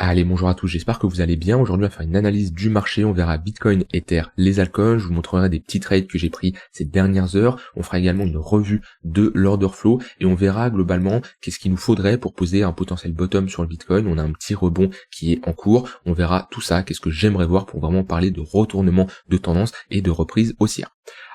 Allez, bonjour à tous, j'espère que vous allez bien. Aujourd'hui, on va faire une analyse du marché. On verra Bitcoin, Ether, les altcoins. Je vous montrerai des petits trades que j'ai pris ces dernières heures. On fera également une revue de l'order flow et on verra globalement qu'est-ce qu'il nous faudrait pour poser un potentiel bottom sur le Bitcoin. On a un petit rebond qui est en cours. On verra tout ça, qu'est-ce que j'aimerais voir pour vraiment parler de retournement de tendance et de reprise haussière.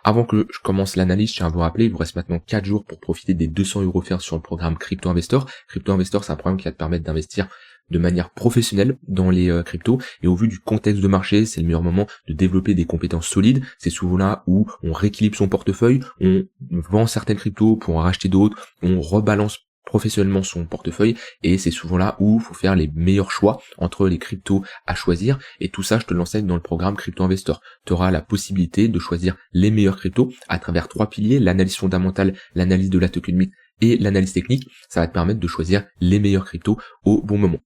Avant que je commence l'analyse, je tiens à vous rappeler, il vous reste maintenant 4 jours pour profiter des 200 € offerts sur le programme Crypto Investor. Crypto Investor, c'est un programme qui va te permettre d'investir de manière professionnelle dans les cryptos, et au vu du contexte de marché, c'est le meilleur moment de développer des compétences solides. C'est souvent là où on rééquilibre son portefeuille, on vend certaines cryptos pour en racheter d'autres, on rebalance professionnellement son portefeuille, et c'est souvent là où il faut faire les meilleurs choix entre les cryptos à choisir, et tout ça je te l'enseigne dans le programme Crypto Investor. Tu auras la possibilité de choisir les meilleurs cryptos à travers 3 piliers: l'analyse fondamentale, l'analyse de la tokenomics et l'analyse technique. Ça va te permettre de choisir les meilleurs cryptos au bon moment.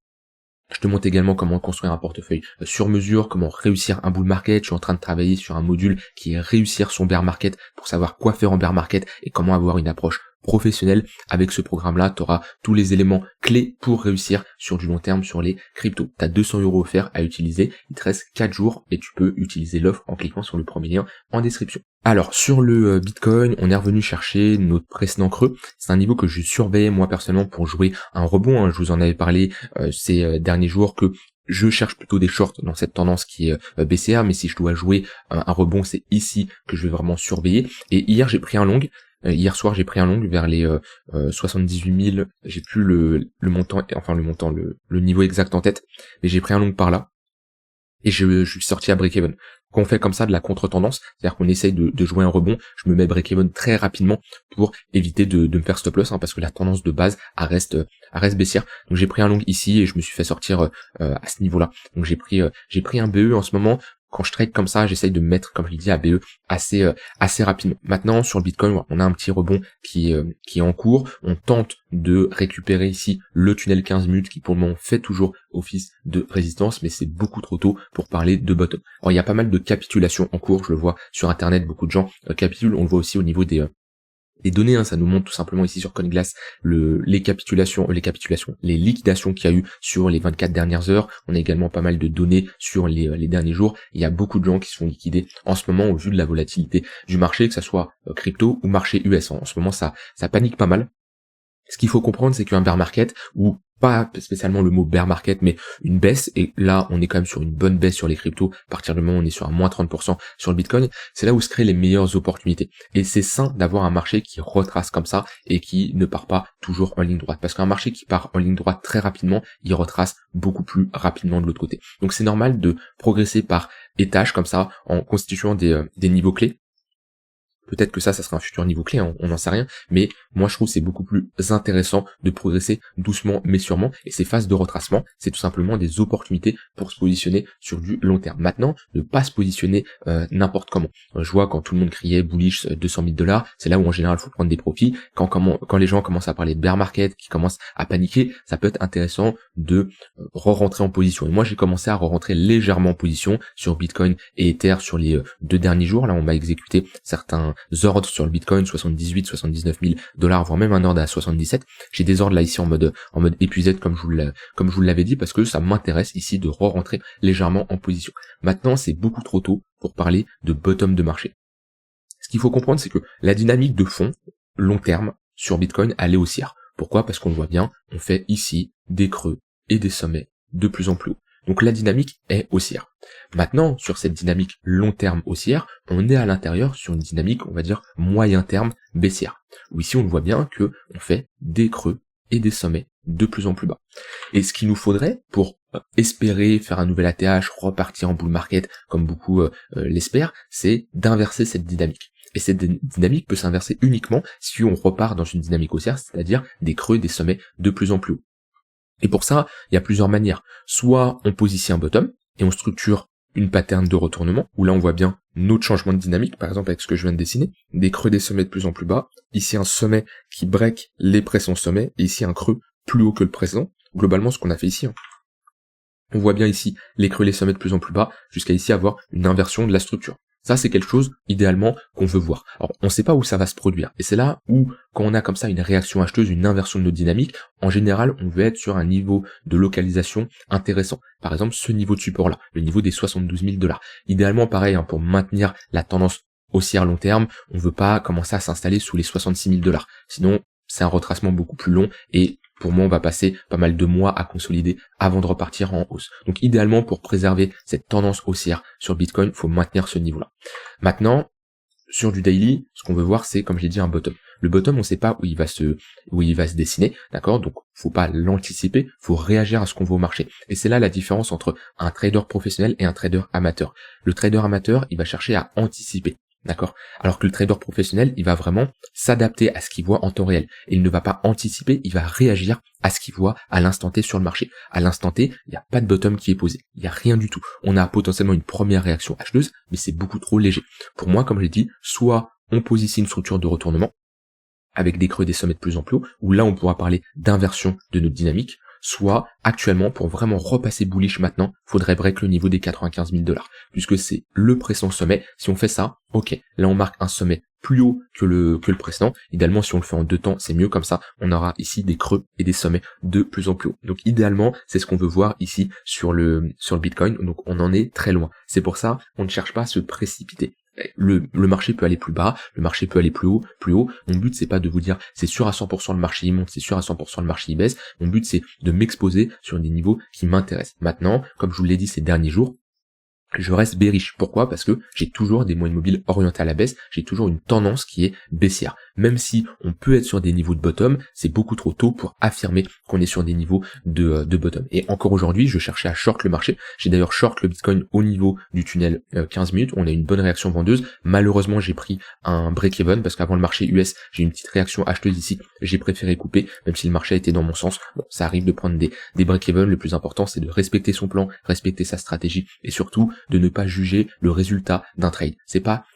Je te montre également comment construire un portefeuille sur mesure, comment réussir un bull market. Je suis en train de travailler sur un module qui est réussir son bear market pour savoir quoi faire en bear market et comment avoir une approche professionnelle. Avec ce programme-là, tu auras tous les éléments clés pour réussir sur du long terme sur les cryptos. Tu as 200 € offerts à utiliser. Il te reste 4 jours et tu peux utiliser l'offre en cliquant sur le premier lien en description. Alors, sur le Bitcoin, on est revenu chercher notre précédent creux. C'est un niveau que je surveille moi personnellement pour jouer un rebond. Je vous en avais parlé ces derniers jours que je cherche plutôt des shorts dans cette tendance qui est baissière, mais si je dois jouer un rebond, c'est ici que je vais vraiment surveiller. Et hier, j'ai pris un long. Hier soir, j'ai pris un long vers les 78 000. J'ai plus le niveau exact en tête, mais j'ai pris un long par là. Et je suis sorti à break-even. Quand on fait comme ça de la contre-tendance, c'est-à-dire qu'on essaye de jouer un rebond, je me mets break-even très rapidement pour éviter de me faire stop loss, parce que la tendance de base reste baissière. Donc j'ai pris un long ici et je me suis fait sortir à ce niveau-là. Donc j'ai pris un BE en ce moment. Quand je trade comme ça, j'essaye de me mettre, comme je l'ai dit, à BE assez rapidement. Maintenant, sur le Bitcoin, on a un petit rebond qui est en cours. On tente de récupérer ici le tunnel 15 minutes qui pour le moment fait toujours office de résistance, mais c'est beaucoup trop tôt pour parler de bottom. Alors il y a pas mal de capitulations en cours, je le vois sur internet, beaucoup de gens capitulent. On le voit aussi au niveau des données, ça nous montre tout simplement ici sur CoinGlass les liquidations qu'il y a eu sur les 24 dernières heures. On a également pas mal de données sur les derniers jours. Il y a beaucoup de gens qui se font liquider en ce moment au vu de la volatilité du marché, que ça soit crypto ou marché US. En ce moment, ça panique pas mal. Ce qu'il faut comprendre, c'est qu'un bear market, ou pas spécialement le mot bear market, mais une baisse, et là on est quand même sur une bonne baisse sur les cryptos, à partir du moment où on est sur un moins 30% sur le Bitcoin, c'est là où se créent les meilleures opportunités. Et c'est sain d'avoir un marché qui retrace comme ça et qui ne part pas toujours en ligne droite, parce qu'un marché qui part en ligne droite très rapidement, il retrace beaucoup plus rapidement de l'autre côté. Donc c'est normal de progresser par étages comme ça, en constituant des niveaux clés. Peut-être que ça sera un futur niveau clé, on n'en sait rien, mais moi je trouve que c'est beaucoup plus intéressant de progresser doucement mais sûrement, et ces phases de retracement, c'est tout simplement des opportunités pour se positionner sur du long terme. Maintenant, ne pas se positionner n'importe comment. Je vois quand tout le monde criait bullish 200 000 $, c'est là où en général il faut prendre des profits. Quand les gens commencent à parler de bear market, qui commencent à paniquer, ça peut être intéressant de re-rentrer en position. Et moi j'ai commencé à re-rentrer légèrement en position sur Bitcoin et Ether sur les 2 derniers jours. Là on m'a exécuté certains ordres sur le Bitcoin, 78, 79 000 $, voire même un ordre à 77. J'ai des ordres là ici en mode épuisé comme je vous l'avais dit, parce que ça m'intéresse ici de re-rentrer légèrement en position. Maintenant, c'est beaucoup trop tôt pour parler de bottom de marché. Ce qu'il faut comprendre, c'est que la dynamique de fond, long terme, sur Bitcoin, elle est haussière. Pourquoi? Parce qu'on le voit bien, on fait ici des creux et des sommets de plus en plus hauts. Donc la dynamique est haussière. Maintenant, sur cette dynamique long terme haussière, on est à l'intérieur sur une dynamique, on va dire, moyen terme baissière. Où ici, on le voit bien que on fait des creux et des sommets de plus en plus bas. Et ce qu'il nous faudrait pour espérer faire un nouvel ATH, repartir en bull market, comme beaucoup l'espèrent, c'est d'inverser cette dynamique. Et cette dynamique peut s'inverser uniquement si on repart dans une dynamique haussière, c'est-à-dire des creux et des sommets de plus en plus hauts. Et pour ça, il y a plusieurs manières. Soit on pose ici un bottom, et on structure une pattern de retournement, où là on voit bien notre changement de dynamique, par exemple avec ce que je viens de dessiner, des creux des sommets de plus en plus bas, ici un sommet qui break les précédents sommets, et ici un creux plus haut que le précédent, globalement ce qu'on a fait ici. On voit bien ici les creux et les sommets de plus en plus bas, jusqu'à ici avoir une inversion de la structure. Ça, c'est quelque chose, idéalement, qu'on veut voir. Alors, on ne sait pas où ça va se produire. Et c'est là où, quand on a comme ça une réaction acheteuse, une inversion de notre dynamique, en général, on veut être sur un niveau de localisation intéressant. Par exemple, ce niveau de support-là, le niveau des 72 000 $. Idéalement, pareil, pour maintenir la tendance haussière long terme, on veut pas commencer à s'installer sous les 66 000 $. Sinon, c'est un retracement beaucoup plus long et pour moi, on va passer pas mal de mois à consolider avant de repartir en hausse. Donc idéalement, pour préserver cette tendance haussière sur Bitcoin, il faut maintenir ce niveau-là. Maintenant, sur du daily, ce qu'on veut voir, c'est, comme j'ai dit, un bottom. Le bottom, on ne sait pas où il va se dessiner, d'accord? Donc, faut pas l'anticiper, faut réagir à ce qu'on voit au marché. Et c'est là la différence entre un trader professionnel et un trader amateur. Le trader amateur, il va chercher à anticiper. D'accord? Alors que le trader professionnel, il va vraiment s'adapter à ce qu'il voit en temps réel. Et il ne va pas anticiper, il va réagir à ce qu'il voit à l'instant T sur le marché. À l'instant T, il n'y a pas de bottom qui est posé. Il n'y a rien du tout. On a potentiellement une première réaction acheteuse, mais c'est beaucoup trop léger. Pour moi, comme j'ai dit, soit on pose ici une structure de retournement, avec des creux et des sommets de plus en plus hauts, où là on pourra parler d'inversion de notre dynamique, soit actuellement, pour vraiment repasser bullish maintenant, faudrait break le niveau des 95 000 $, puisque c'est le précédent sommet. Si on fait ça, ok, là on marque un sommet plus haut que le précédent. Idéalement, si on le fait en 2 temps, c'est mieux, comme ça, on aura ici des creux et des sommets de plus en plus haut. Donc idéalement, c'est ce qu'on veut voir ici sur le Bitcoin, donc on en est très loin. C'est pour ça, on ne cherche pas à se précipiter. Le marché peut aller plus bas, le marché peut aller plus haut, plus haut. Mon but, c'est pas de vous dire c'est sûr à 100% le marché il monte, c'est sûr à 100% le marché il baisse. Mon but, c'est de m'exposer sur des niveaux qui m'intéressent. Maintenant, comme je vous l'ai dit ces derniers jours, je reste bearish. Pourquoi? Parce que j'ai toujours des moyennes mobiles orientées à la baisse, j'ai toujours une tendance qui est baissière. Même si on peut être sur des niveaux de bottom, c'est beaucoup trop tôt pour affirmer qu'on est sur des niveaux de bottom. Et encore aujourd'hui, je cherchais à short le marché. J'ai d'ailleurs short le Bitcoin au niveau du tunnel 15 minutes. On a une bonne réaction vendeuse. Malheureusement, j'ai pris un break-even parce qu'avant le marché US, j'ai une petite réaction acheteuse ici. J'ai préféré couper, même si le marché a été dans mon sens. Bon, ça arrive de prendre des break-even. Le plus important, c'est de respecter son plan, respecter sa stratégie et surtout de ne pas juger le résultat d'un trade.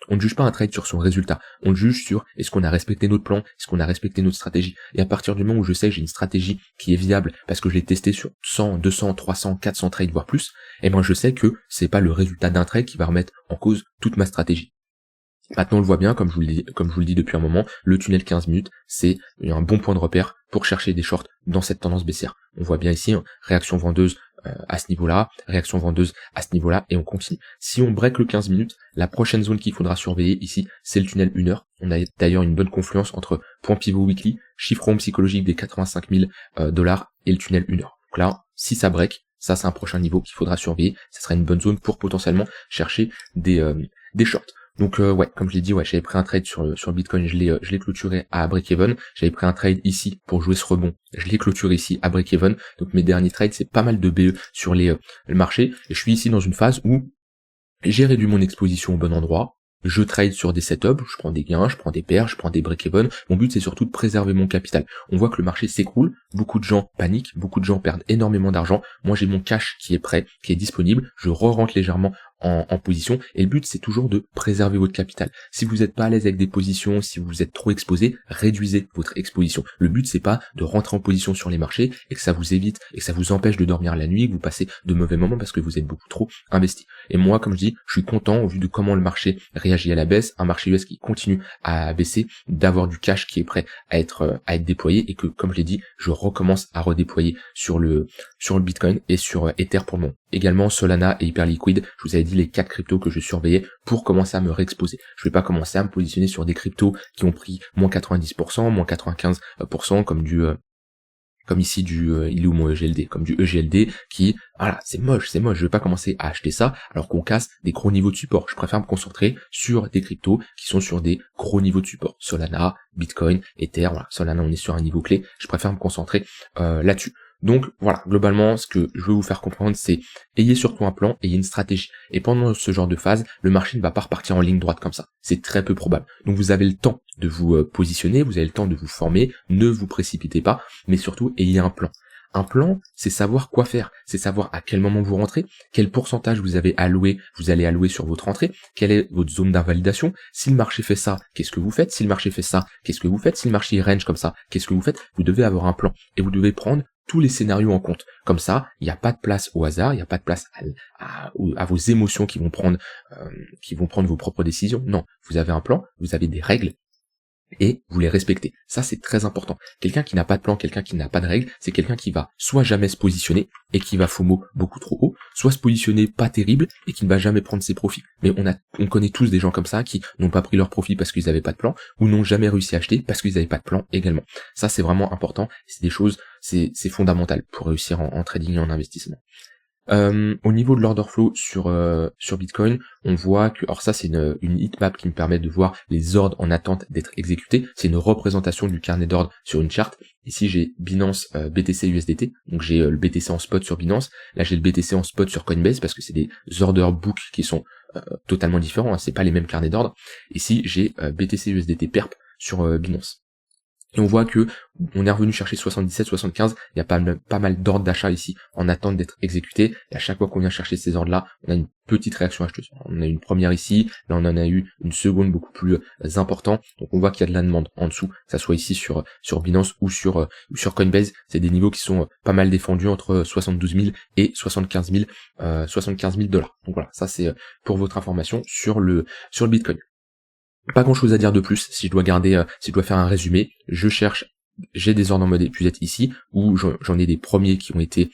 On ne juge pas un trade sur son résultat. On le juge sur est-ce qu'on a respecté notre plan, est-ce qu'on a respecté notre stratégie. Et à partir du moment où je sais que j'ai une stratégie qui est viable parce que je l'ai testée sur 100, 200, 300, 400 trades, voire plus, et ben je sais que c'est pas le résultat d'un trade qui va remettre en cause toute ma stratégie. Maintenant, on le voit bien, comme je vous le dis depuis un moment, le tunnel 15 minutes, c'est un bon point de repère pour chercher des shorts dans cette tendance baissière. On voit bien ici, réaction vendeuse à ce niveau-là, réaction vendeuse à ce niveau-là, et on continue. Si on break le 15 minutes, la prochaine zone qu'il faudra surveiller ici, c'est le tunnel 1 heure. On a d'ailleurs une bonne confluence entre point pivot weekly, chiffre rond psychologique des 85 000 $ et le tunnel 1 heure. Donc là, si ça break, ça c'est un prochain niveau qu'il faudra surveiller. Ça sera une bonne zone pour potentiellement chercher des shorts. Donc ouais, comme je l'ai dit, ouais, j'avais pris un trade sur Bitcoin, je l'ai clôturé à break-even. J'avais pris un trade ici pour jouer ce rebond, je l'ai clôturé ici à break-even. Donc mes derniers trades, c'est pas mal de BE sur le marché. Et je suis ici dans une phase où j'ai réduit mon exposition au bon endroit. Je trade sur des setups, je prends des gains, je prends des paires, je prends des break-even. Mon but, c'est surtout de préserver mon capital. On voit que le marché s'écroule, beaucoup de gens paniquent, beaucoup de gens perdent énormément d'argent. Moi, j'ai mon cash qui est prêt, qui est disponible. Je re-rentre légèrement en position. Et le but, c'est toujours de préserver votre capital. Si vous n'êtes pas à l'aise avec des positions, si vous êtes trop exposé, réduisez votre exposition. Le but, c'est pas de rentrer en position sur les marchés et que ça vous évite et que ça vous empêche de dormir la nuit, que vous passez de mauvais moments parce que vous êtes beaucoup trop investi. Et moi, comme je dis, je suis content au vu de comment le marché réagit à la baisse, un marché US qui continue à baisser, d'avoir du cash qui est prêt à être déployé et que, comme je l'ai dit, je recommence à redéployer sur le Bitcoin et sur Ether pour le moment. Également Solana et Hyperliquid, je vous avais dit les 4 cryptos que je surveillais pour commencer à me réexposer. Je vais pas commencer à me positionner sur des cryptos qui ont pris moins 90%, moins 95%, comme ici il est où mon EGLD, comme du EGLD qui, voilà, c'est moche, je vais pas commencer à acheter ça alors qu'on casse des gros niveaux de support. Je préfère me concentrer sur des cryptos qui sont sur des gros niveaux de support. Solana, Bitcoin, Ether, voilà, Solana on est sur un niveau clé, je préfère me concentrer là-dessus. Donc voilà, globalement, ce que je veux vous faire comprendre, c'est ayez surtout un plan, ayez une stratégie. Et pendant ce genre de phase, le marché ne va pas repartir en ligne droite comme ça. C'est très peu probable. Donc vous avez le temps de vous positionner, vous avez le temps de vous former, ne vous précipitez pas, mais surtout ayez un plan. Un plan, c'est savoir quoi faire, c'est savoir à quel moment vous rentrez, quel pourcentage vous allez allouer sur votre rentrée, quelle est votre zone d'invalidation. Si le marché fait ça, qu'est-ce que vous faites? Si le marché fait ça, qu'est-ce que vous faites? Si le marché range comme ça, qu'est-ce que vous faites? Vous devez avoir un plan et vous devez prendre tous les scénarios en compte. Comme ça, il n'y a pas de place au hasard, il n'y a pas de place à vos émotions qui vont prendre vos propres décisions. Non, vous avez un plan, vous avez des règles, et vous les respectez. Ça, c'est très important. Quelqu'un qui n'a pas de plan, quelqu'un qui n'a pas de règles, c'est quelqu'un qui va soit jamais se positionner et qui va FOMO beaucoup trop haut, soit se positionner pas terrible et qui ne va jamais prendre ses profits. Mais on connaît tous des gens comme ça qui n'ont pas pris leurs profits parce qu'ils n'avaient pas de plan ou n'ont jamais réussi à acheter parce qu'ils n'avaient pas de plan également. Ça, c'est vraiment important. C'est des choses, c'est fondamental pour réussir en trading et en investissement. Au niveau de l'order flow sur Bitcoin, on voit que, alors ça c'est une heatmap qui me permet de voir les ordres en attente d'être exécutés. C'est une représentation du carnet d'ordre sur une charte. Ici j'ai Binance BTC USDT, donc j'ai le BTC en spot sur Binance. Là j'ai le BTC en spot sur Coinbase parce que c'est des order books qui sont totalement différents, hein, c'est pas les mêmes carnets d'ordre. Ici j'ai BTC USDT perp sur Binance. Et on voit que on est revenu chercher 77, 75, il y a pas mal d'ordres d'achat ici en attente d'être exécutés, et à chaque fois qu'on vient chercher ces ordres-là, on a une petite réaction acheteuse. On a une première ici, là on en a eu une seconde beaucoup plus importante, donc on voit qu'il y a de la demande en dessous, que ça soit ici sur Binance ou sur Coinbase, c'est des niveaux qui sont pas mal défendus entre 72 000 et 75 000 $. Donc voilà, ça c'est pour votre information sur le Bitcoin. Pas grand chose à dire de plus, si je dois faire un résumé, j'ai des ordres en mode épuisette ici, où j'en ai des premiers qui ont été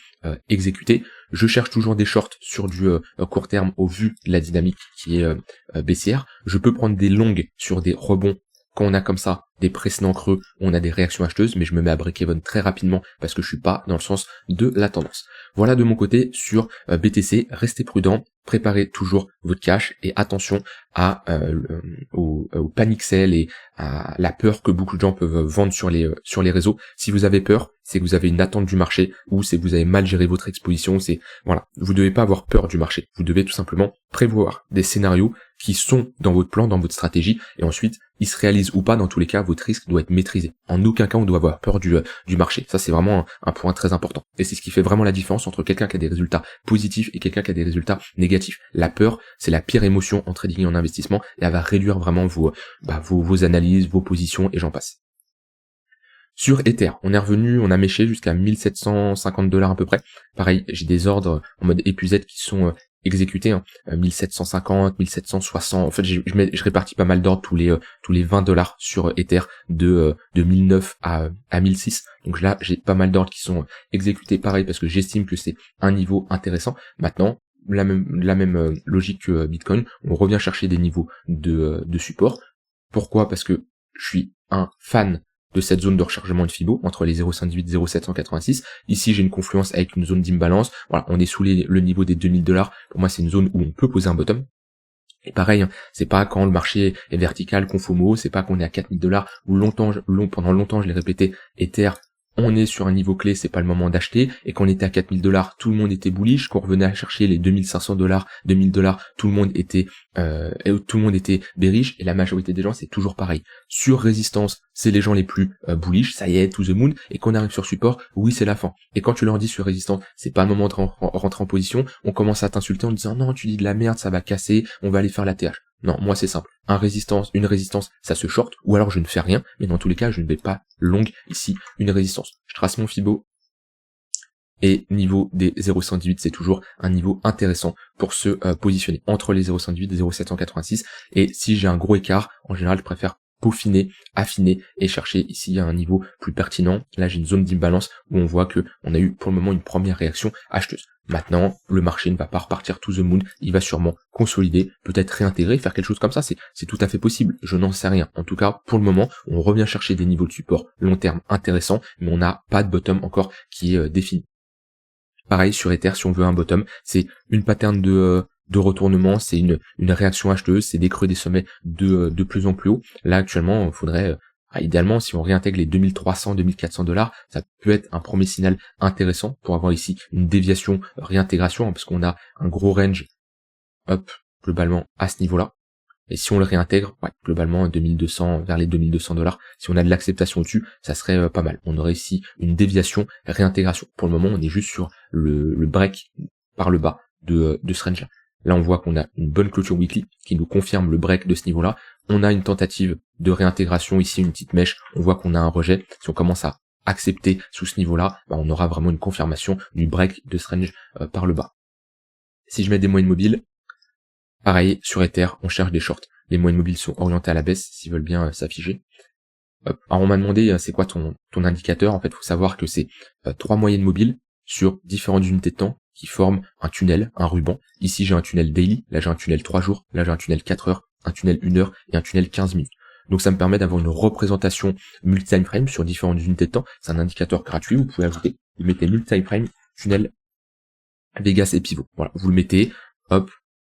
exécutés. Je cherche toujours des shorts sur du court terme au vu de la dynamique qui est baissière. Je peux prendre des longues sur des rebonds quand on a comme ça des précédents creux, on a des réactions acheteuses, mais je me mets à break-even très rapidement parce que je suis pas dans le sens de la tendance. Voilà de mon côté sur BTC, restez prudent, préparez toujours votre cash et attention au panic sell et à la peur que beaucoup de gens peuvent vendre sur les réseaux. Si vous avez peur, c'est que vous avez une attente du marché ou c'est que vous avez mal géré votre exposition. Voilà, vous devez pas avoir peur du marché. Vous devez tout simplement prévoir des scénarios qui sont dans votre plan, dans votre stratégie, et ensuite ils se réalisent ou pas. Dans tous les cas, votre risque doit être maîtrisé. En aucun cas on doit avoir peur du marché. Ça c'est vraiment un point très important. Et c'est ce qui fait vraiment la différence entre quelqu'un qui a des résultats positifs et quelqu'un qui a des résultats négatifs. La peur, c'est la pire émotion en trading et en investissement, et elle va réduire vraiment vos analyses, vos positions et j'en passe. Sur Ether, on a méché jusqu'à 1750 $ à peu près. Pareil, j'ai des ordres en mode épuisette qui sont exécutés, 1750, 1760. En fait, je répartis pas mal d'ordres tous les 20 $ sur Ether de 1009 à 1006. Donc là, j'ai pas mal d'ordres qui sont exécutés pareil parce que j'estime que c'est un niveau intéressant. Maintenant, la même logique que Bitcoin, on revient chercher des niveaux de support. Pourquoi? Parce que je suis un fan de cette zone de rechargement de Fibo entre les 0,518 et 0,786. Ici, j'ai une confluence avec une zone d'imbalance. Voilà, on est sous le niveau des 2000 $. Pour moi, c'est une zone où on peut poser un bottom. Et pareil, c'est pas quand le marché est vertical qu'on FOMO, c'est pas qu'on est à 4000 $ ou pendant longtemps, je l'ai répété, Ether, on est sur un niveau clé, c'est pas le moment d'acheter, et quand on était à 4000 $, tout le monde était bullish, quand on revenait à chercher les 2500 $, 2000 $, tout le monde était bearish, et la majorité des gens, c'est toujours pareil. Sur résistance, c'est les gens les plus bullish, ça y est, to the moon, et quand on arrive sur support, oui, c'est la fin. Et quand tu leur dis sur résistance, c'est pas le moment de rentrer en position, on commence à t'insulter en disant non, tu dis de la merde, ça va casser, on va aller faire la TH. Non, moi c'est simple. Une résistance, ça se short, ou alors je ne fais rien, mais dans tous les cas, je ne vais pas long ici une résistance. Je trace mon Fibo, et niveau des 0,118, c'est toujours un niveau intéressant pour se positionner entre les 0,118 et 0,786, et si j'ai un gros écart, en général, je préfère peaufiner, affiner et chercher ici un niveau plus pertinent. Là, j'ai une zone d'imbalance où on voit que on a eu pour le moment une première réaction acheteuse. Maintenant, le marché ne va pas repartir to the moon, il va sûrement consolider, peut-être réintégrer, faire quelque chose comme ça, c'est tout à fait possible, je n'en sais rien. En tout cas, pour le moment, on revient chercher des niveaux de support long terme intéressants, mais on n'a pas de bottom encore qui est défini. Pareil sur Ether, si on veut un bottom, c'est une pattern de retournement, c'est une réaction acheteuse, c'est des creux des sommets de plus en plus haut. Là actuellement, il faudrait idéalement, si on réintègre les 2300, 2400 $, ça peut être un premier signal intéressant pour avoir ici une déviation réintégration, parce qu'on a un gros range globalement à ce niveau-là. Et si on le réintègre, globalement 2200 vers les 2200 $, si on a de l'acceptation dessus, ça serait pas mal. On aurait ici une déviation réintégration. Pour le moment, on est juste sur le break par le bas de ce range-là. Là, on voit qu'on a une bonne clôture weekly qui nous confirme le break de ce niveau-là. On a une tentative de réintégration ici, une petite mèche. On voit qu'on a un rejet. Si on commence à accepter sous ce niveau-là, on aura vraiment une confirmation du break de ce range par le bas. Si je mets des moyennes mobiles, pareil, sur Ether, on cherche des shorts. Les moyennes mobiles sont orientées à la baisse, s'ils veulent bien s'afficher. Alors on m'a demandé c'est quoi ton indicateur. En fait, il faut savoir que c'est 3 moyennes mobiles sur différentes unités de temps qui forment un tunnel, un ruban. Ici j'ai un tunnel daily, là j'ai un tunnel 3 jours, là j'ai un tunnel 4 heures, un tunnel 1 heure et un tunnel 15 minutes. Donc ça me permet d'avoir une représentation multi-time frame sur différentes unités de temps. C'est un indicateur gratuit, vous pouvez ajouter, vous mettez multi-time frame, tunnel, Vegas et pivot. Voilà, vous le mettez, hop,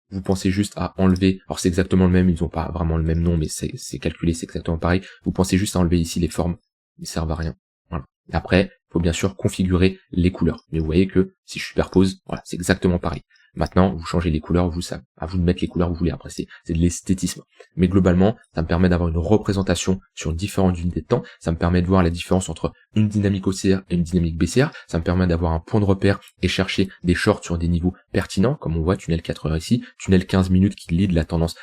vous pensez juste à enlever, alors c'est exactement le même, ils n'ont pas vraiment le même nom, mais c'est calculé, c'est exactement pareil. Vous pensez juste à enlever ici les formes, ils ne servent à rien. Voilà. Et après, il faut bien sûr configurer les couleurs. Mais vous voyez que si je superpose, voilà, c'est exactement pareil. Maintenant, vous changez les couleurs, à vous de mettre les couleurs que vous voulez. Après, c'est de l'esthétisme. Mais globalement, ça me permet d'avoir une représentation sur différentes unités de temps. Ça me permet de voir la différence entre une dynamique haussière et une dynamique baissière. Ça me permet d'avoir un point de repère et chercher des shorts sur des niveaux pertinents, comme on voit, tunnel 4 heures ici, tunnel 15 minutes qui lead la tendance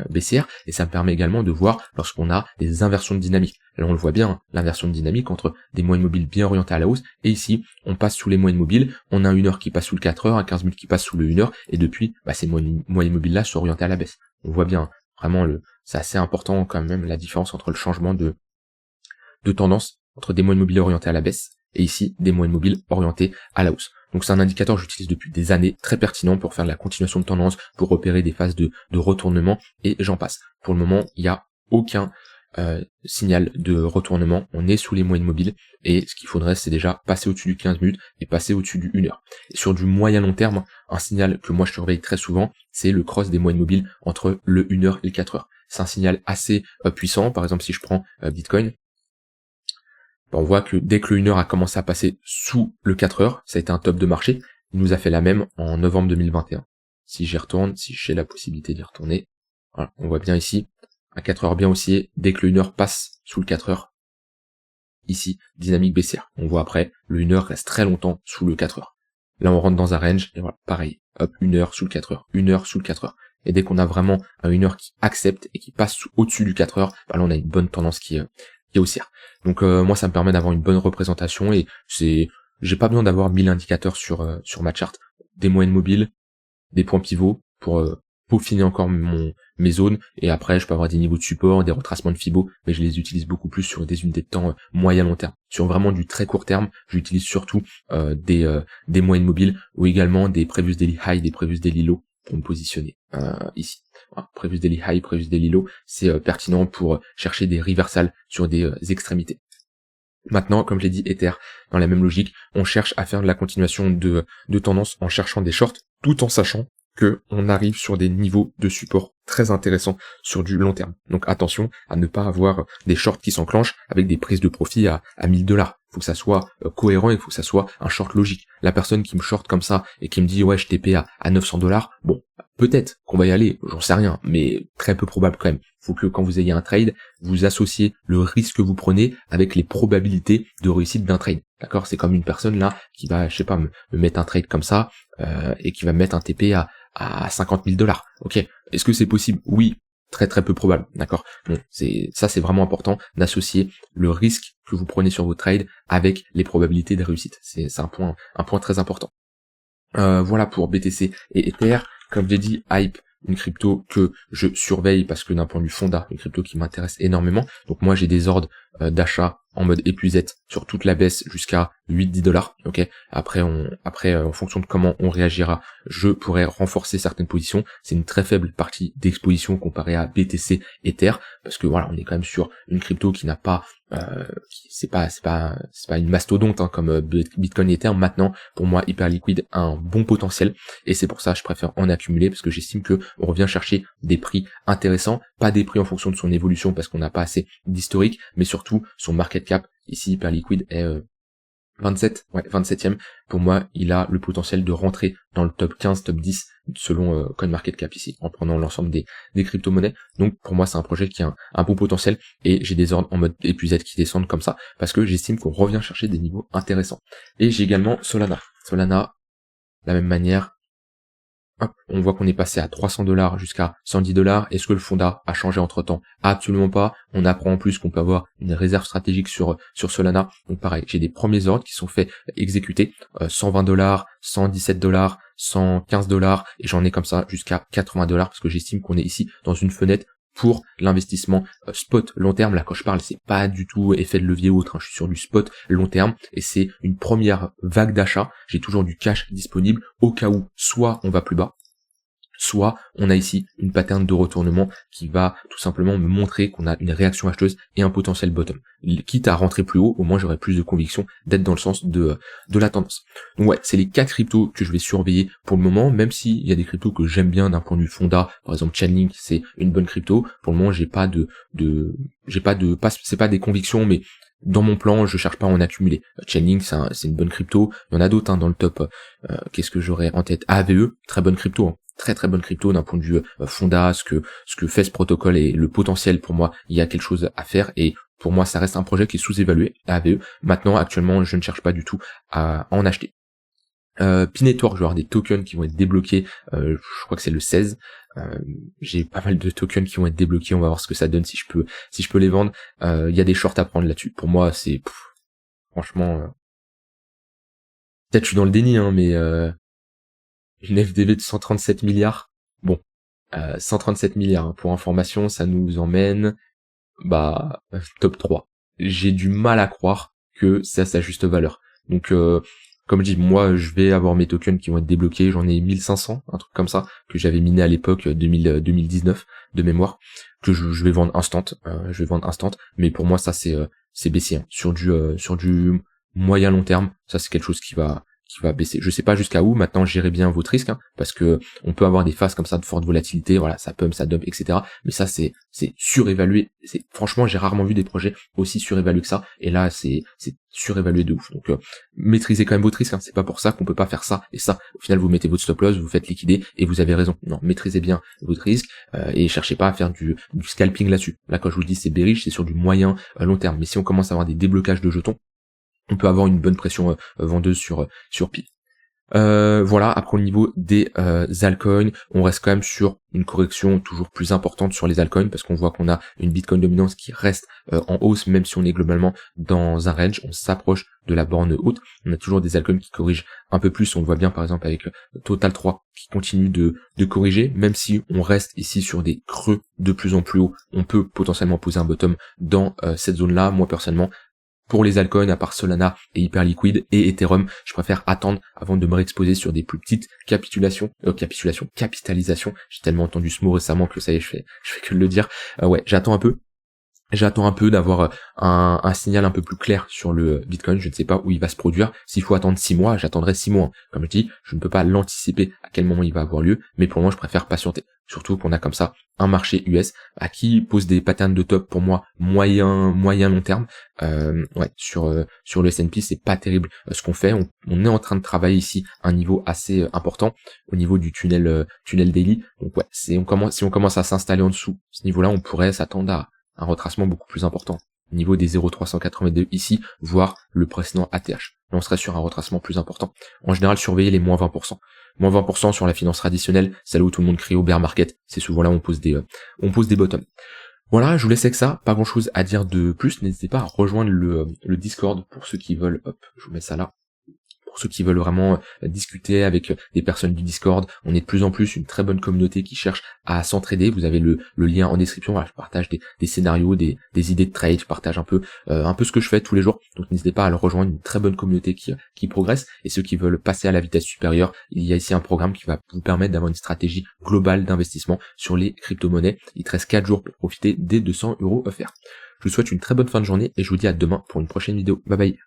baissière. Et ça me permet également de voir lorsqu'on a des inversions de dynamique. Là, on le voit bien, l'inversion de dynamique entre des moyennes mobiles bien orientées à la hausse, et ici, on passe sous les moyennes mobiles, on a 1 heure qui passe sous le 4 heures, un 15 minutes qui passe sous le 1 heure, et depuis, ces moyennes mobiles-là sont orientées à la baisse. On voit bien, vraiment, c'est assez important quand même, la différence entre le changement de tendance, entre des moyennes mobiles orientées à la baisse, et ici, des moyennes mobiles orientées à la hausse. Donc c'est un indicateur que j'utilise depuis des années, très pertinent pour faire de la continuation de tendance, pour repérer des phases de retournement, et j'en passe. Pour le moment, il n'y a aucun signal de retournement, on est sous les moyennes mobiles, et ce qu'il faudrait c'est déjà passer au-dessus du 15 minutes et passer au-dessus du 1 heure. Et sur du moyen long terme, un signal que moi je surveille très souvent, c'est le cross des moyennes mobiles entre le 1 heure et le 4 heures. C'est un signal assez puissant. Par exemple, si je prends Bitcoin, on voit que dès que le 1 heure a commencé à passer sous le 4 heures, ça a été un top de marché. Il nous a fait la même en novembre 2021. Si j'y retourne, si j'ai la possibilité d'y retourner, voilà, on voit bien ici à 4 heures bien haussier, dès que le 1 heure passe sous le 4 heures, ici, dynamique baissière. On voit après, le 1 heure reste très longtemps sous le 4 heures. Là, on rentre dans un range, et voilà, pareil, hop, 1 heure sous le 4 heures, 1 heure sous le 4 heures. Et dès qu'on a vraiment un 1 heure qui accepte et qui passe au-dessus du 4 heures, là, on a une bonne tendance qui est haussière. Donc, moi, ça me permet d'avoir une bonne représentation, et j'ai pas besoin d'avoir 1000 indicateurs sur ma charte. Des moyennes mobiles, des points pivots pour peaufiner encore mes zones, et après je peux avoir des niveaux de support, des retracements de Fibo, mais je les utilise beaucoup plus sur des unités de temps moyen long terme. Sur vraiment du très court terme, j'utilise surtout des moyennes mobiles, ou également des previous daily high, des previous daily low pour me positionner ici. Voilà, previous daily high, previous daily low, c'est pertinent pour chercher des reversals sur des extrémités. Maintenant, comme je l'ai dit, Ether, dans la même logique, on cherche à faire de la continuation de tendance en cherchant des shorts, tout en sachant que on arrive sur des niveaux de support très intéressants sur du long terme. Donc attention à ne pas avoir des shorts qui s'enclenchent avec des prises de profit à $1000. Il faut que ça soit cohérent, et il faut que ça soit un short logique. La personne qui me short comme ça et qui me dit ouais je TP à $900, bon, peut-être qu'on va y aller, j'en sais rien, mais très peu probable quand même. Il faut que quand vous ayez un trade, vous associez le risque que vous prenez avec les probabilités de réussite d'un trade. D'accord, c'est comme une personne là qui va, je sais pas, me mettre un trade comme ça et qui va me mettre un TP à $50 000. Ok, est-ce que c'est possible? Oui, très très peu probable. D'accord. Bon, c'est vraiment important d'associer le risque que vous prenez sur vos trades avec les probabilités de réussite. C'est un point très important. Voilà pour BTC et Ether. Comme j'ai dit, Hype, une crypto que je surveille parce que d'un point de vue fonda, une crypto qui m'intéresse énormément. Donc moi j'ai des ordres d'achat en mode épuisette sur toute la baisse jusqu'à $8-10. Ok. Après, en fonction de comment on réagira, je pourrais renforcer certaines positions. C'est une très faible partie d'exposition comparée à BTC Ether, parce que voilà, on est quand même sur une crypto qui n'a pas, c'est pas une mastodonte comme Bitcoin et Ether. Maintenant, pour moi, Hyperliquid a un bon potentiel, et c'est pour ça que je préfère en accumuler, parce que j'estime que on revient chercher des prix intéressants, pas des prix en fonction de son évolution parce qu'on n'a pas assez d'historique, mais surtout son market cap. Ici, Hyperliquid est 27e. Pour moi, il a le potentiel de rentrer dans le top 15, top 10 selon CoinMarketCap ici, en prenant l'ensemble des crypto-monnaies. Donc pour moi, c'est un projet qui a un bon potentiel, et j'ai des ordres en mode épuisette qui descendent comme ça parce que j'estime qu'on revient chercher des niveaux intéressants. Et j'ai également Solana. Solana, de la même manière, Hop, on voit qu'on est passé à 300$ jusqu'à 110$. Est-ce que le fonda a changé entre temps? Absolument pas. On apprend en plus qu'on peut avoir une réserve stratégique sur Solana. Donc pareil, j'ai des premiers ordres qui sont faits exécuter, $120, $117, $115, et j'en ai comme ça jusqu'à $80 parce que j'estime qu'on est ici dans une fenêtre pour l'investissement spot long terme. Là quand je parle, c'est pas du tout effet de levier ou autre, hein. Je suis sur du spot long terme et c'est une première vague d'achat. J'ai toujours du cash disponible au cas où soit on va plus bas, soit on a ici une pattern de retournement qui va tout simplement me montrer qu'on a une réaction acheteuse et un potentiel bottom. Quitte à rentrer plus haut, au moins j'aurai plus de conviction d'être dans le sens de la tendance. Donc ouais, c'est les 4 cryptos que je vais surveiller pour le moment, même s'il y a des cryptos que j'aime bien d'un point de vue fonda, par exemple Chainlink, c'est une bonne crypto. Pour le moment, c'est pas des convictions, mais dans mon plan, je cherche pas à en accumuler. Chainlink, c'est une bonne crypto. Il y en a d'autres dans le top. Qu'est-ce que j'aurais en tête? AVE, très bonne crypto, hein. Très très bonne crypto d'un point de vue fonda, ce que fait ce protocole et le potentiel. Pour moi, il y a quelque chose à faire et pour moi ça reste un projet qui est sous-évalué, AVE. Maintenant, actuellement, je ne cherche pas du tout à en acheter. P-Network, je vais avoir des tokens qui vont être débloqués, je crois que c'est le 16. J'ai pas mal de tokens qui vont être débloqués, on va voir ce que ça donne si je peux les vendre. Il y a des shorts à prendre là-dessus. Pour moi, c'est franchement, peut-être je suis dans le déni, hein, mais une FDV de 137 milliards. Bon, 137 milliards, hein, pour information, ça nous emmène top 3. J'ai du mal à croire que c'est à sa juste valeur. Donc comme je dis, moi je vais avoir mes tokens qui vont être débloqués, j'en ai 1500, un truc comme ça, que j'avais miné à l'époque 2019 de mémoire, que je vais vendre instant, mais pour moi ça c'est baissier, hein. Sur du moyen long terme, ça c'est quelque chose qui va baisser. Je sais pas jusqu'à où, maintenant gérez bien votre risque, hein, parce que on peut avoir des phases comme ça de forte volatilité, voilà, ça pump, ça dump, etc. Mais ça c'est surévalué. Franchement, j'ai rarement vu des projets aussi surévalués que ça, et là c'est surévalué de ouf. Donc maîtrisez quand même votre risque, hein. C'est pas pour ça qu'on peut pas faire ça et ça. Au final, vous mettez votre stop loss, vous faites liquider et vous avez raison. Non, maîtrisez bien votre risque et cherchez pas à faire du scalping là-dessus. Là, quand je vous dis c'est bearish, c'est sur du moyen long terme. Mais si on commence à avoir des déblocages de jetons, on peut avoir une bonne pression vendeuse sur Pi. Voilà, après au niveau des altcoins, on reste quand même sur une correction toujours plus importante sur les altcoins parce qu'on voit qu'on a une Bitcoin dominance qui reste en hausse, même si on est globalement dans un range, on s'approche de la borne haute. On a toujours des altcoins qui corrigent un peu plus, on le voit bien par exemple avec Total 3 qui continue de corriger, même si on reste ici sur des creux de plus en plus haut, on peut potentiellement poser un bottom dans cette zone-là. Moi personnellement, pour les altcoins, à part Solana et Hyperliquid et Ethereum, je préfère attendre avant de me réexposer sur des plus petites capitalisations. J'ai tellement entendu ce mot récemment que ça y est, je fais que le dire. Ouais, j'attends un peu d'avoir un signal un peu plus clair sur le Bitcoin. Je ne sais pas où il va se produire. S'il faut attendre 6 mois, j'attendrai 6 mois. Comme je dis, je ne peux pas l'anticiper à quel moment il va avoir lieu, mais pour moi, je préfère patienter. Surtout qu'on a comme ça un marché US qui pose des patterns de top pour moi moyen long terme. Sur le S&P, c'est pas terrible ce qu'on fait. On est en train de travailler ici un niveau assez important au niveau du tunnel daily. Donc ouais, si on commence à s'installer en dessous ce niveau-là, on pourrait s'attendre à un retracement beaucoup plus important. Au niveau des 0,382 ici, voire le précédent ATH. Là, on serait sur un retracement plus important. En général, surveillez les moins 20%. Moins 20% sur la finance traditionnelle, celle où tout le monde crie au bear market. C'est souvent là où on pose des bottoms. Voilà, je vous laisse avec ça. Pas grand chose à dire de plus. N'hésitez pas à rejoindre le Discord pour ceux qui veulent. Hop, je vous mets ça là. Pour ceux qui veulent vraiment discuter avec des personnes du Discord, on est de plus en plus une très bonne communauté qui cherche à s'entraider. Vous avez le lien en description. Voilà, je partage des scénarios, des idées de trade, je partage un peu ce que je fais tous les jours. Donc n'hésitez pas à le rejoindre, une très bonne communauté qui progresse. Et ceux qui veulent passer à la vitesse supérieure, il y a ici un programme qui va vous permettre d'avoir une stratégie globale d'investissement sur les crypto-monnaies. Il te reste 4 jours pour profiter des 200 € offerts. Je vous souhaite une très bonne fin de journée et je vous dis à demain pour une prochaine vidéo. Bye bye.